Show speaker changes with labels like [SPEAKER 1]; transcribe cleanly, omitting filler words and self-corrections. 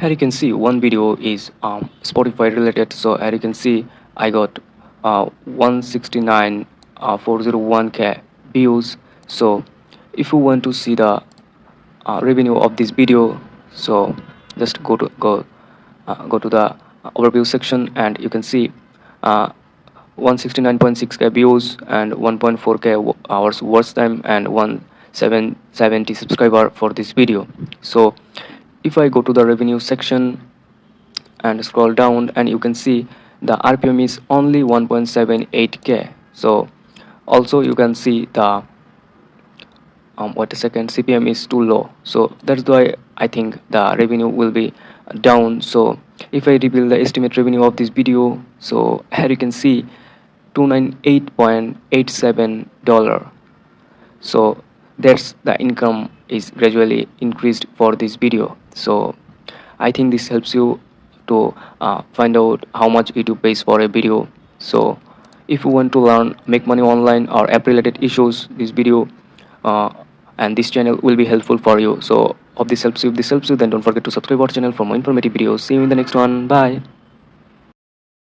[SPEAKER 1] Here you can see one video is Spotify related. So here you can see I got 169,401k views. So if you want to see the revenue of this video, so just go to the overview section, and you can see uh, 169.6k views and 1.4k hours watch time and 1770 subscriber for this video. So if I go to the revenue section and scroll down, and you can see the RPM is only 1.78k. So also you can see the wait a second, CPM is too low, so that's why I think the revenue will be down. So if I reveal the estimate revenue of this video, so here you can see 298.87 dollar. So that's the income is gradually increased for this video. So I think this helps you to find out how much YouTube pays for a video. So if you want to learn make money online or app related issues, this video uh, and this channel will be helpful for you. So hope this helps you. If this helps you, then don't forget to subscribe our channel for more informative videos. See you in the next one. Bye.